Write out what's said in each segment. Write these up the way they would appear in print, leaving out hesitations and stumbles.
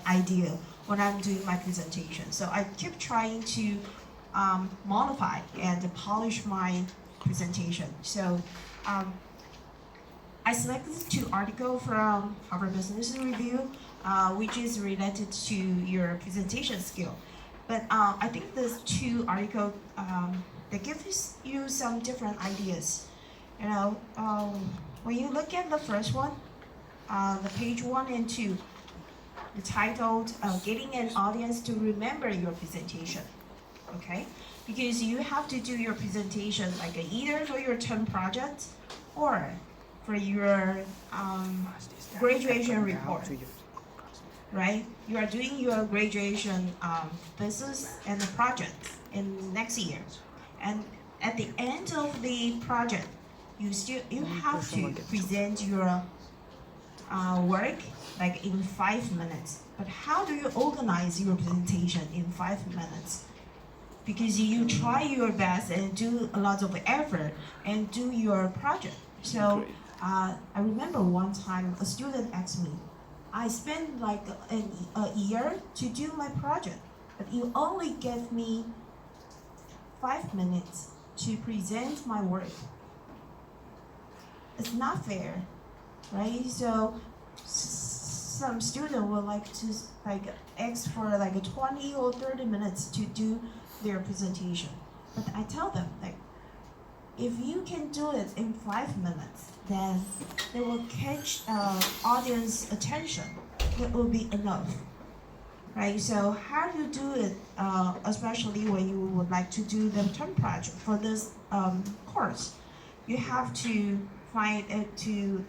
idea when I'm doing my presentation. So I keep trying to modify and polish my presentation. So I selected 2 articles from Harvard Business Review, which is related to your presentation skill. But I think those 2 articles they give you some different ideas. You know, when you look at the first one, the page 1 and 2, the titled "Getting an Audience to Remember Your Presentation." Okay, because you have to do your presentation like either for your term project or for your graduation report, right? You are doing your graduation business and the project in next year, and at the end of the project, you have to present your work like in 5 minutes. But how do you organize your presentation in 5 minutes? Because you try your best and do a lot of effort and do your project. So I remember one time a student asked me, I spent like a year to do my project, but you only gave me 5 minutes to present my work. It's not fair, right? So some student would like to ask for like 20 or 30 minutes to do their presentation. But I tell them if you can do it in 5 minutes, then they will catch audience attention. That will be enough, right? So how do you do it, especially when you would like to do the term project for this course? You have to find it to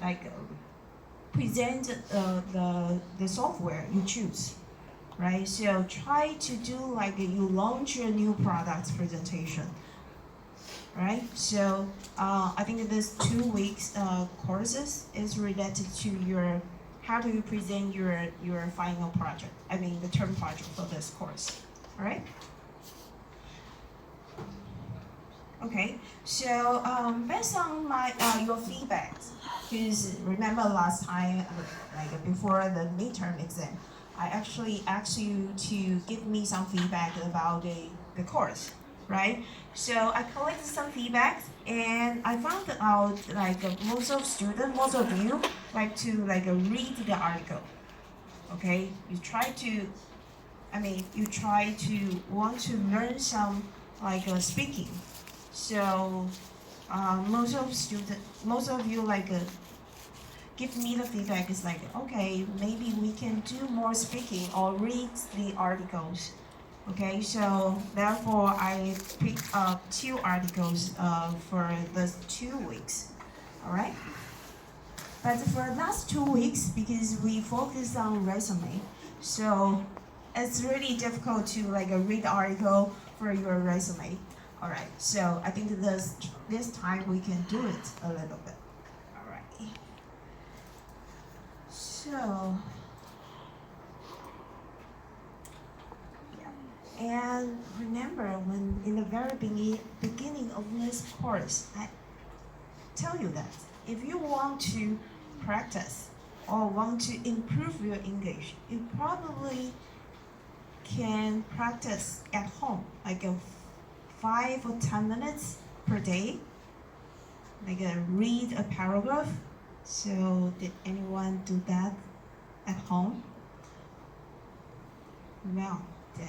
present the software you choose, right? So try to do you launch your new products presentation, right? So I think this 2 weeks courses is related to your how do you present your final project. I mean the term project for this course, all right? Okay, so based on my your feedback, because remember last time, before the midterm exam, I actually asked you to give me some feedback about the course, right? So I collected some feedback and I found out most of you like to read the article. Okay, you try to want to learn some speaking. So most of you give me the feedback is okay, maybe we can do more speaking or read the articles. Okay, so therefore I picked up 2 articles for the 2 weeks. All right. But for the last 2 weeks, because we focus on resume, so it's really difficult to read the article for your resume. All right. So I think this time we can do it a little bit. All right. So. And remember, when in the very beginning of this course, I tell you that if you want to practice or want to improve your English, you probably can practice at home, 5 or 10 minutes per day, read a paragraph. So did anyone do that at home? No. 对。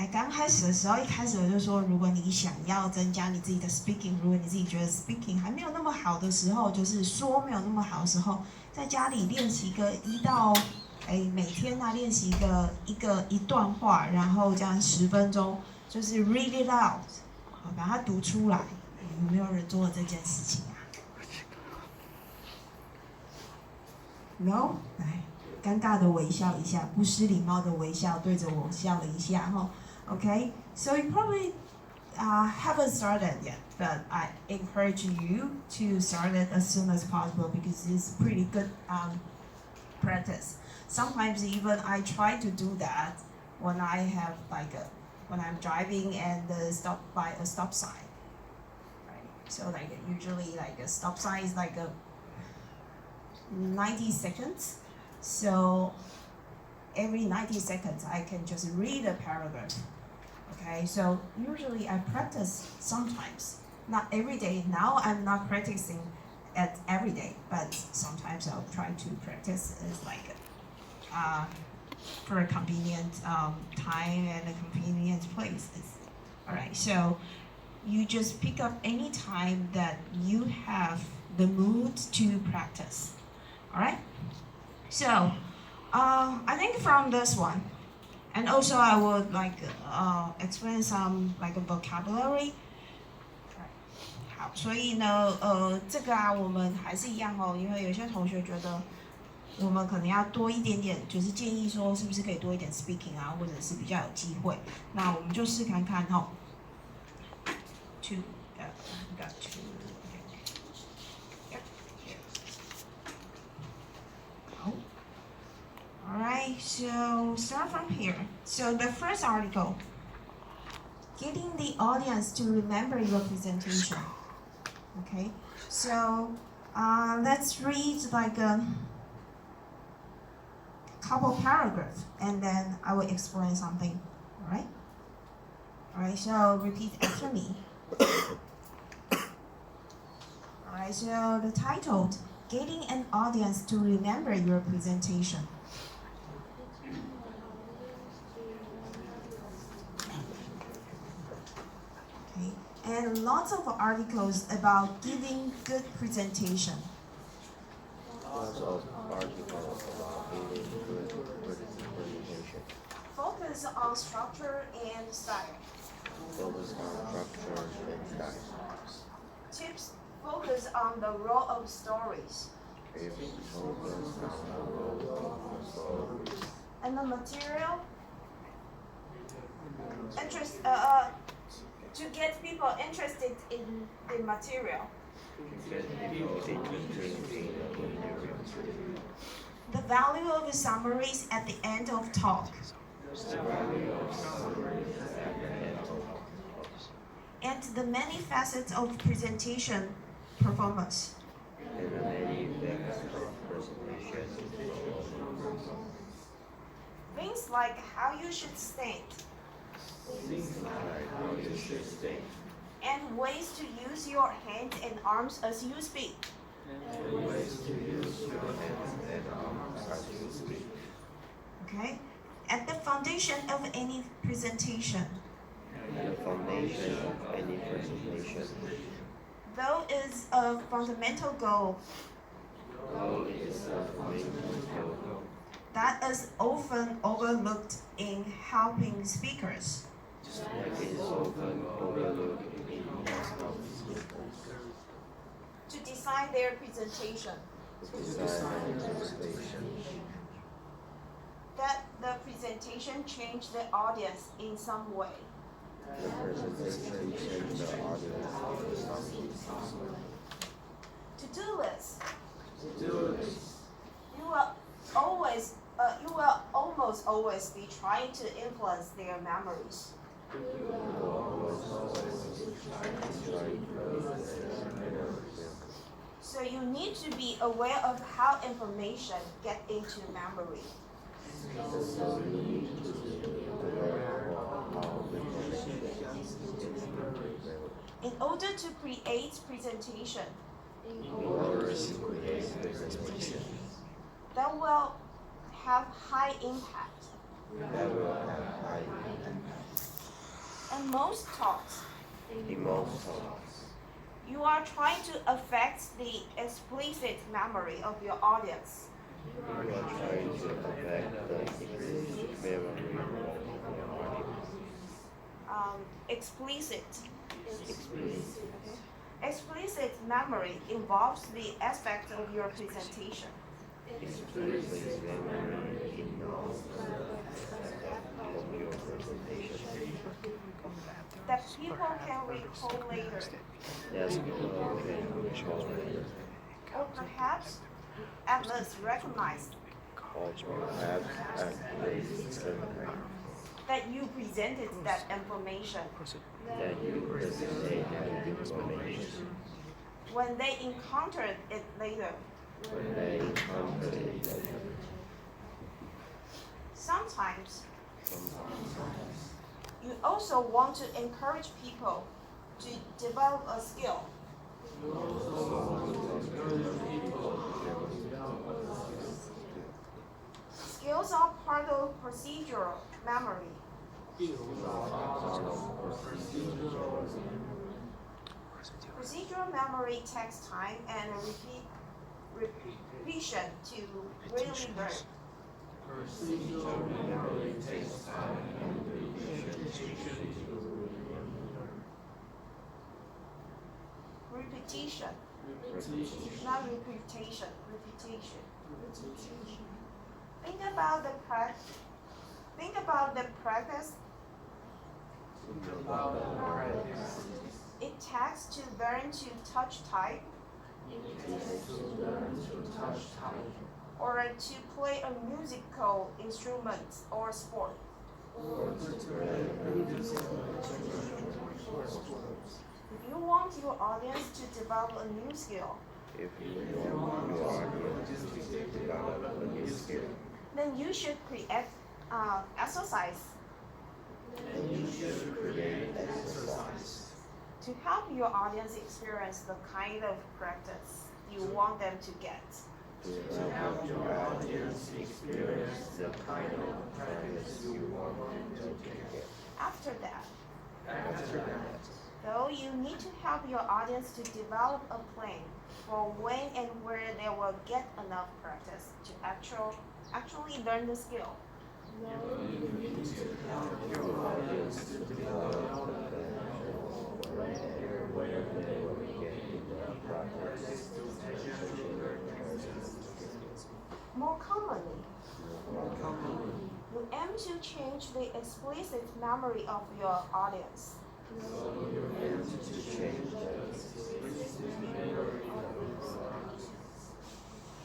刚开始的时候，一开始我就说，如果你想要增加你自己的 speaking， 如果你自己觉得 speaking 还没有那么好的时候，就是说没有那么好的时候，在家里练习每天练习一段话，然后这样10分钟，就是 read it out， 把它读出来。有没有人做了这件事情啊 ？No， 来，尴尬的微笑一下，不失礼貌的微笑，对着我笑了一下哈。Okay, so you probably haven't started yet, but I encourage you to start it as soon as possible because it's pretty good practice. Sometimes even I try to do that when I have when I'm driving and stop by a stop sign. Right? So usually a stop sign is 90 seconds. So every 90 seconds I can just read a paragraph. Okay, so usually I practice sometimes, not every day. Now I'm not practicing at every day, but sometimes I'll try to practice as like for a convenient time and a convenient place. All right, so you just pick up any time that you have the mood to practice. All right, so I think from this one, and also I would like explain some like a vocabulary. 好，所以呢，这个啊，我们还是一样哦，因为有些同学觉得我们可能要多一点点，就是建议说是不是可以多一点 speaking 啊，或者是比较有机会，那我们就试看看哈。To got to. Yep. Oh. All right, so start from here. So the first article, getting the audience to remember your presentation. Okay, so let's read like a couple paragraphs and then I will explain something. All right? All right, so repeat after me. All right, so the title, getting an audience to remember your presentation. Okay, and lots of articles about giving good presentation. Lots of articles about giving good presentation. Focus on structure and style. Focus on structure and style. Tips focus on the role of stories. Tips focus on the role of stories. And the material, to get people interested in the material. To get people interested in the material. The value of summaries at the end of talk. The value of summaries at the end of talk. And the many facets of presentation performance. And the many facets of presentation performance. Things like how you should stand. Things like how you should stand. And ways to use your hands and arms as you speak. And ways to use your hands and arms as you speak. Okay? At the foundation of any presentation. The foundation of any presentation. Though is a fundamental goal Though it is a fundamental goal. that is often overlooked in helping speakers. That is often overlooked in helping speakers. To design their presentation. To design their presentation. That the presentation change the audience in some way. The presentation changes the audience in some way. To-do list. To do this. You will almost always be trying to influence their memories. You will always try to influence their memories. So you need to be aware of how information get into memory. So you need to be aware of how information gets into memory. In order to create presentation In order to create presentation that will have high impact. that will have high impact. And most talks, In most talks, you are trying to affect the explicit memory of your audience. you are trying to affect the explicit memory of your audience. Explicit. Explicit. Explicit memory involves the aspect of your presentation Explicit memory involves the aspect of your presentation that people can recall later, that people can recall later, or perhaps at least recognize or perhaps at least recognize that you presented that information that you presented that information when they encountered it later. when they encounter it later. sometimes you also want to encourage people to develop a skill. Skills are part of procedural memory. Procedural memory takes time and repetition to really learn. Repetition. Not repetition. Repetition. Think about the practice. It takes to learn to touch type. Or to play a musical instrument or sport. If you want your audience to develop a new skill, then you should create exercise. To help your audience experience the kind of practice you want them to get. After that, though, you need to help your audience to develop a plan for when and where they will get enough practice to actually learn the skill. More commonly, you aim to change the explicit memory of your audience.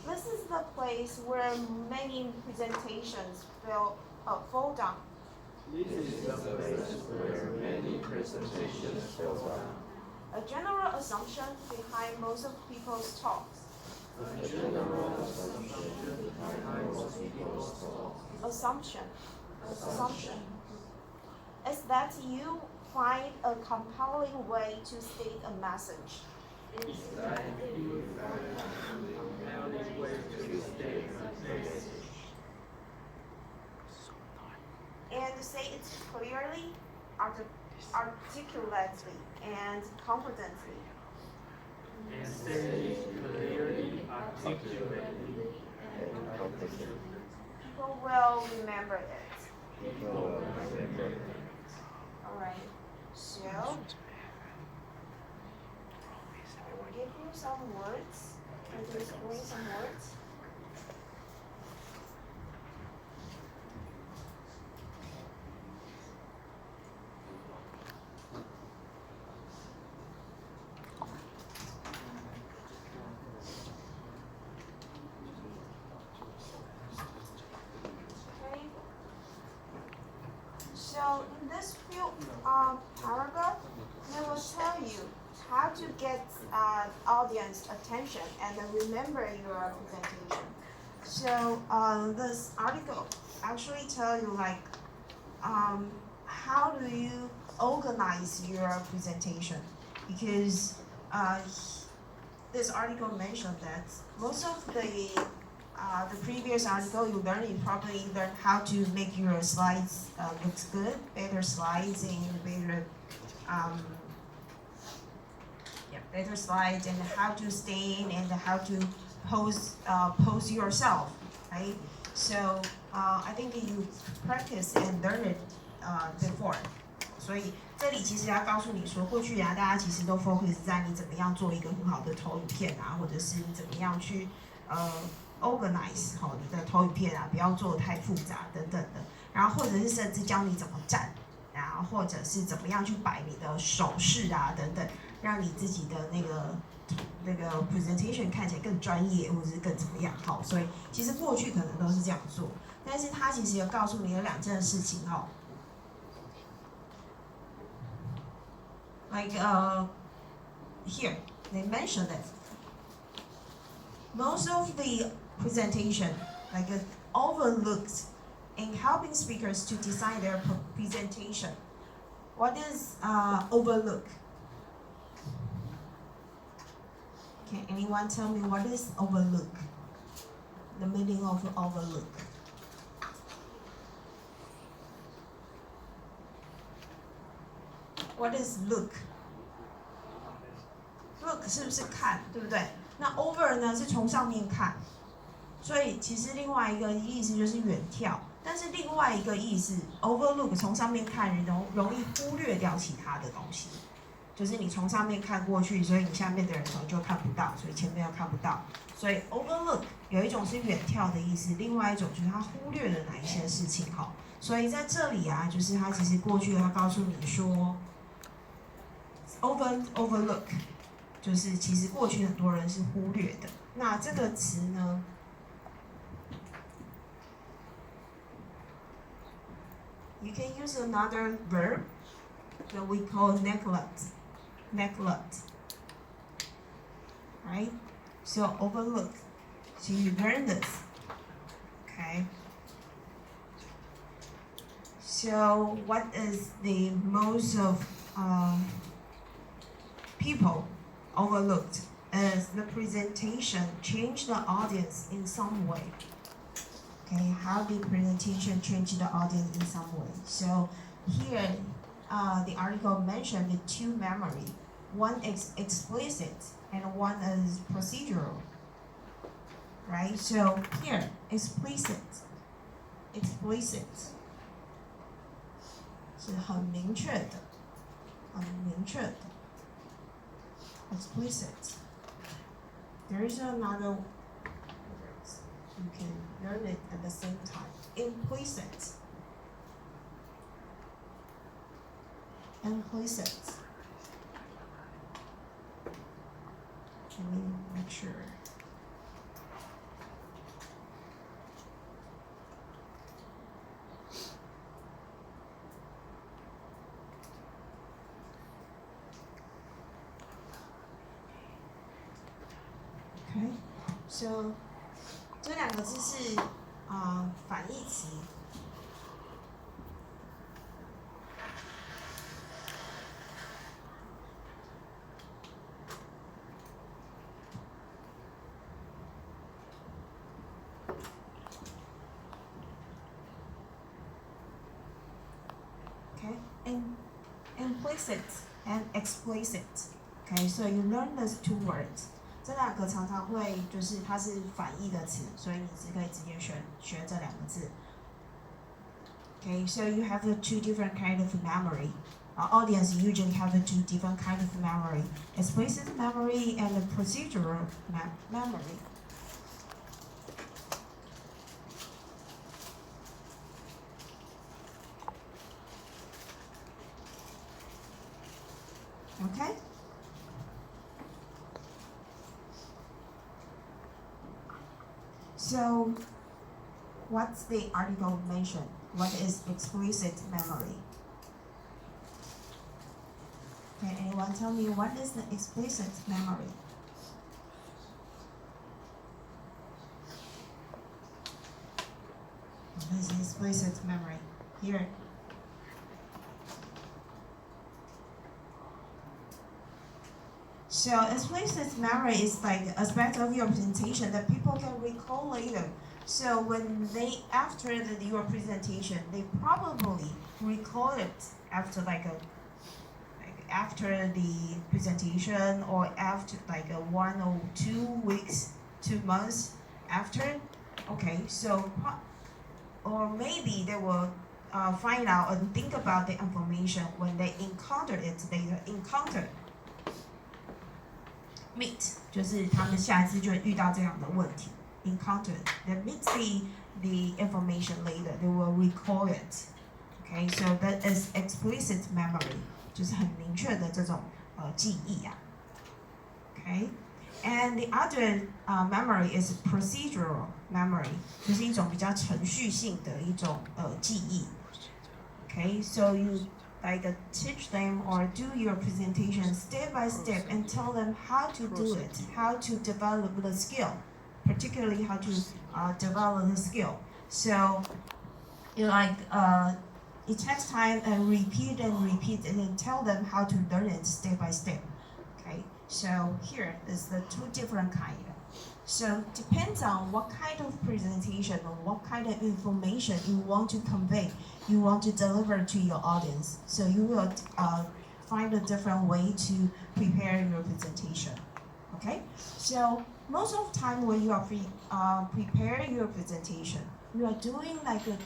This is the place where many presentations fall down. A general assumption behind most of people's talks. Assumption is that you find a compelling way to state a message. And say it clearly, articulately, and confidently. People will remember it. Alright, so I will give you some words and to explain some words. So in this few paragraph, they will tell you how to get audience attention and remember your presentation. So this article actually tell you like how do you organize your presentation, because this article mentioned that most of the previous article you probably learned how to make your slides looks good, better slides and better slides and how to stain and how to pose yourself, right? So I think you practice and learn it before. 所以这里其实要告诉你说，过去大家其实都 focus 在你怎么样做一个很好的投影片啊，或者是你怎么样去organize 你的投影片啊，不要做得太复杂等等的，然后或者是甚至教你怎么站，然后或者是怎么样去摆你的手势啊等等，让你自己的那个 presentation 看起来更专业，或者是更怎么样。好，所以其实过去可能都是这样做，但是他其实有告诉你有两件事情like here they mentioned that most of the presentation like overlooks in helping speakers to design their presentation. What is overlook? Can anyone tell me what is overlook? The meaning of overlook. What is look? Look 是不是看，对不对？那 over 呢是从上面看，所以其实另外一个意思就是远眺，但是另外一个意思 overlook 从上面看容易忽略掉其他的东西，就是你从上面看过去，所以你下面的人可能就看不到，所以前面又看不到。所以 overlook 有一种是远眺的意思，另外一种就是他忽略了哪一些事情哈。所以在这里啊，就是他其实过去他告诉你说 overlook。就是其实过去很多人是忽略的。那这个词呢 ，you can use another verb that we call neglect. Neglect, right? So overlook. So you learn this, okay? So what is the most of people overlooked as the presentation changed the audience in some way. Okay, how did presentation change the audience in some way? So here, the article mentioned the two memory. One is explicit and one is procedural. Right? So here, explicit. 是很明确的，很明确的。Explicit. There is another word. You can learn it at the same time. Implicit. Implicit. Let me make sure. Okay, so 这两个字是反义词。Okay, implicit and explicit. Okay, so you learn those two words. 这两个常常会就是它是反义的词，所以你只可以直接学这两个字。Okay, so you have the two different kind of memory. Our audience usually have the two different kind of memory: explicit memory and the procedural memory. Okay. So, what's the article mentioned? What is explicit memory? Can anyone tell me what is the explicit memory? What is explicit memory? Here. So explicit memory is like an aspect of your presentation that people can recall later. So when they after your presentation, they probably recall it after after the presentation or after 1 or 2 weeks, 2 months after. Okay, so or maybe they will find out and think about the information when they encounter it later. Meet 就是他们下一次就会遇到这样的问题。Encounter, they meet the information later. They will recall it. Okay, so that is explicit memory. 就是很明确的这种记忆啊。Okay, and the other memory is procedural memory. 就是一种比较程序性的一种记忆。Okay, so you teach them or do your presentation step by step and tell them how to do it, how to develop the skill, particularly how to develop the skill. So it takes time and repeat and then tell them how to learn it step by step. Okay, so here is the two different kind. So depends on what kind of presentation or what kind of information you want to convey, you want to deliver to your audience. So you will find a different way to prepare your presentation. Okay, so most of the time when you are preparing your presentation, you are doing like a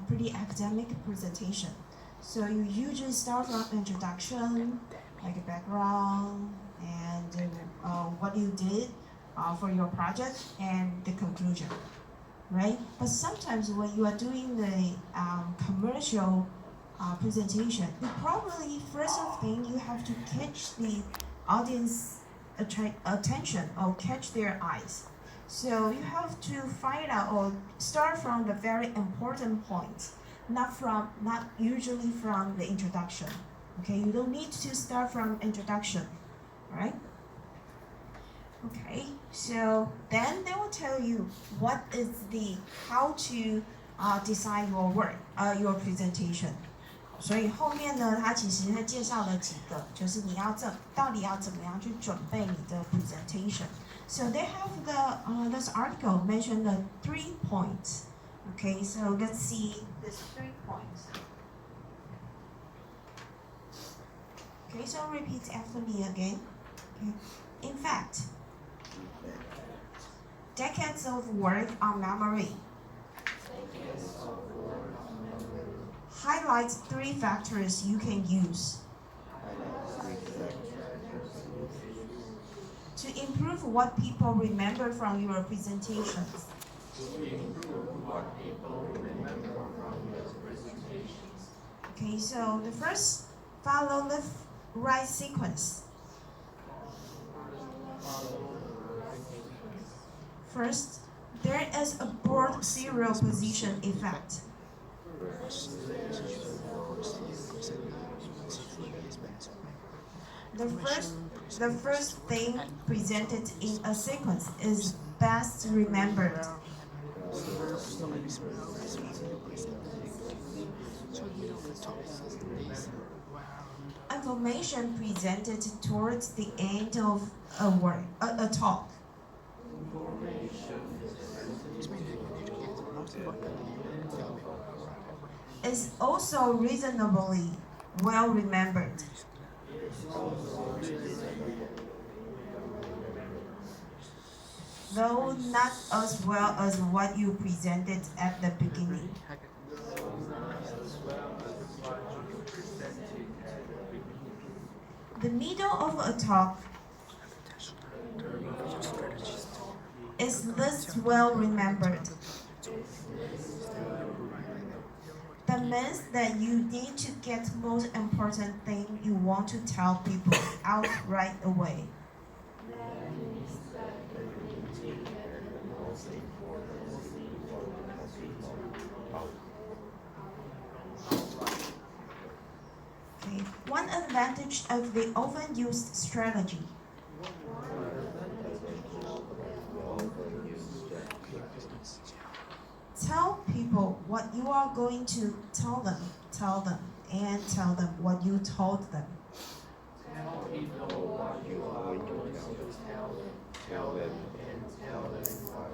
pretty academic presentation. So you usually start from introduction, like a background, and what you did for your project, and the conclusion, right? But sometimes when you are doing the commercial presentation, you probably first thing you have to catch the audience attention or catch their eyes. So you have to find out or start from the very important points, not usually from the introduction. Okay, you don't need to start from introduction, right? Okay, so then they will tell you what is how to design your work, your presentation. 所以后面呢，他其实会介绍了几个，就是你到底要怎么样去准备你的 presentation. So they have this article mentioned the 3 points. Okay, so let's see these 3 points. Okay, so repeat after me again. Okay. In fact, decades of work on memory highlights 3 factors you can use to improve what people remember from your presentations. Okay, so the first, follow the right sequence. First, there is a board serial position effect. The first thing presented in a sequence is best remembered. Information presented towards the end of a talk. Is also reasonably well remembered. Though not as well as what you presented at the beginning. The middle of a talk is least well remembered. That means that you need to get most important thing you want to tell people out right away. Okay. One advantage of the often used strategy. Tell people what you are going to tell them, and tell them what you told them. Tell people what you are going to tell them, and tell them what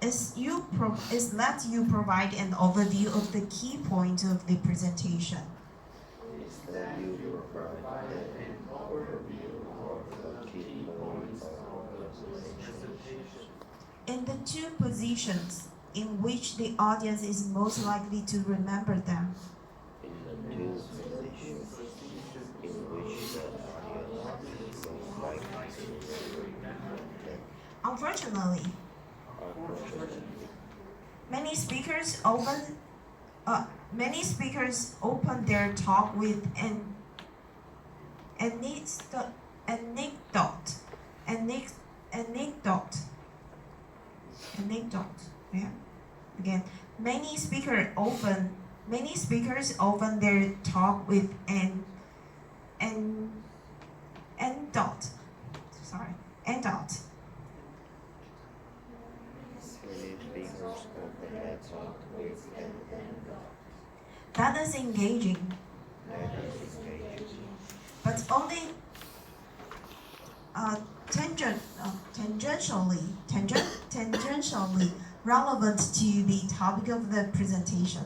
Is let you provide an overview of the key points of the presentation. Is that you provide an overview of the key points of the presentation. In the 2 positions in which the audience is most likely to remember them. In the 2 positions in which the audience is most likely to remember them. Unfortunately, many speakers open their talk with an anecdote. Yeah. Again, many speakers open their talk with an anecdote. Sorry, anecdote. Many speakers open their talk That is engaging, but only tangentially relevant to the topic of the presentation.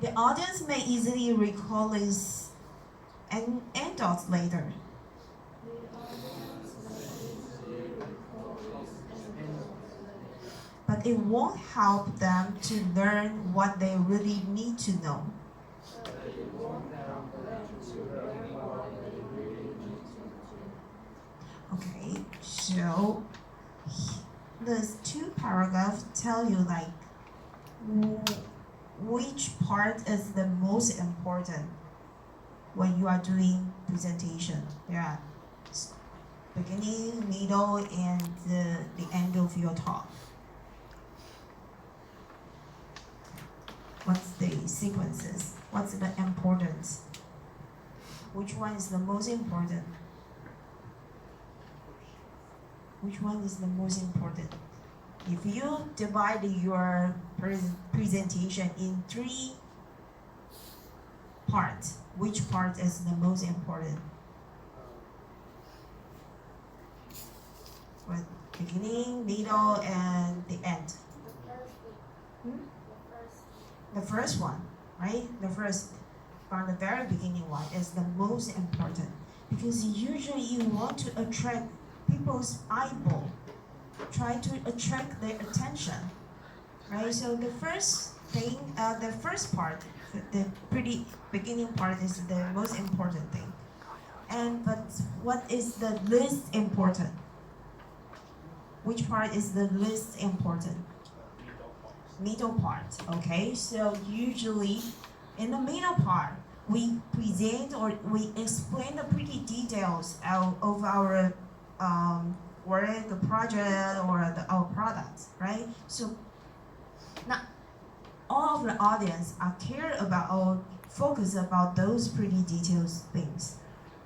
The audience may easily recall this anecdotes later. But it won't help them to learn what they really need to know. Okay, so these two paragraphs tell you like which part is the most important when you are doing presentation. Yeah, beginning, middle, and the end of your talk. What's the sequences? What's the importance? Which one is the most important? Which one is the most important? If you divide your presentation in 3 parts, which part is the most important? What, beginning, middle, and the end? The first one, right? The first, from the very beginning one, is the most important. Because usually you want to attract people's eyeball, try to attract their attention, right? So the first thing, the first part, the pretty beginning part is the most important thing. But what is the least important? Which part is the least important? Middle part, okay? So usually in the middle part, we present or we explain the pretty details of our work, the project, or our products, right? So not all of the audience are care about or focus about those pretty details things,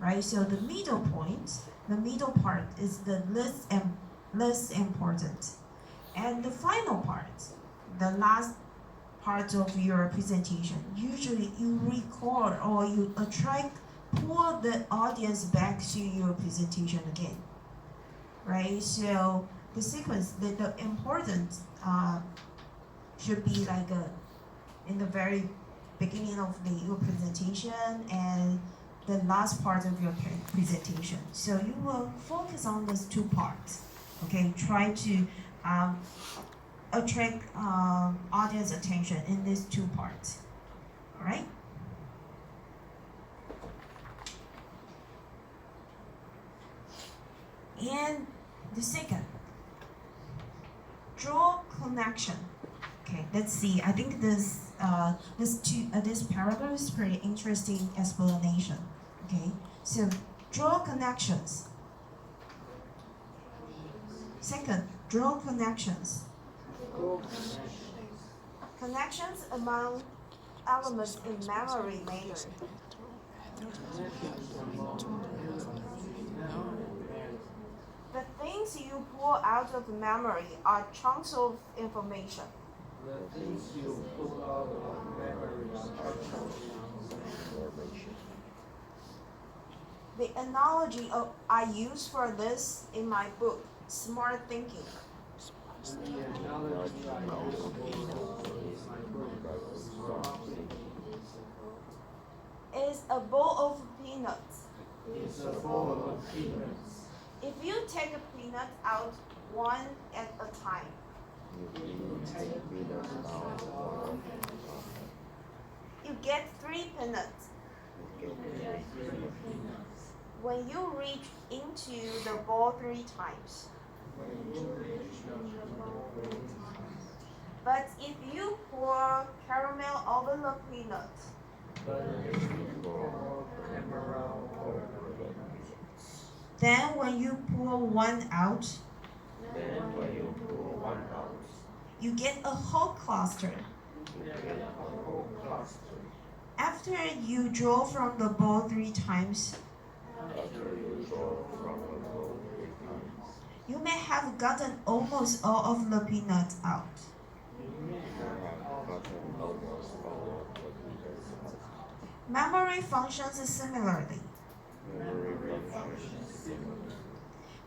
right? So the middle point, the middle part is the less important. And the final part, the last part of your presentation, usually you record or you pull the audience back to your presentation again, right? So the sequence, the important should be like in the very beginning of your presentation and the last part of your presentation. So you will focus on those 2 parts, okay? Try to attract audience attention in these 2 parts, all right? And the second, draw connection. Okay, let's see. I think this paragraph is pretty interesting explanation. Okay, so draw connections. Second, draw connections. Connections among elements in memory matter. The things you pull out of memory are chunks of information. The things you pull out of memory are chunks of information. The analogy I use for this in my book, Smart Thinking. The analogy I use for my book, Smart Thinking, is a bowl of peanuts. It's a bowl of peanuts. If you take a peanut out one at a time, you get 3 peanuts. When you reach into the bowl 3 times. But if you pour caramel over the peanut, then when you pour one out, you get a whole cluster. After you draw from the bowl 3 times, You may have gotten almost all of the peanuts out. Memory functions similarly,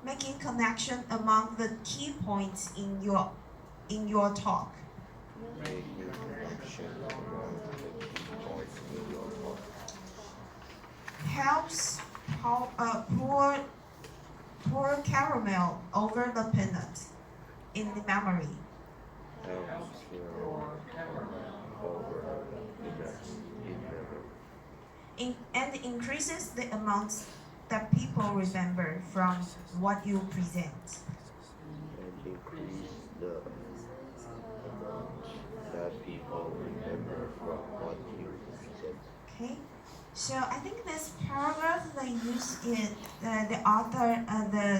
making connection among the key points in your talk. Helps pour caramel over the peanut in the memory. And increases the amounts that people remember from what you present. And increase the amount that people remember from what you present. Okay, so I think this paragraph they use it. The author, the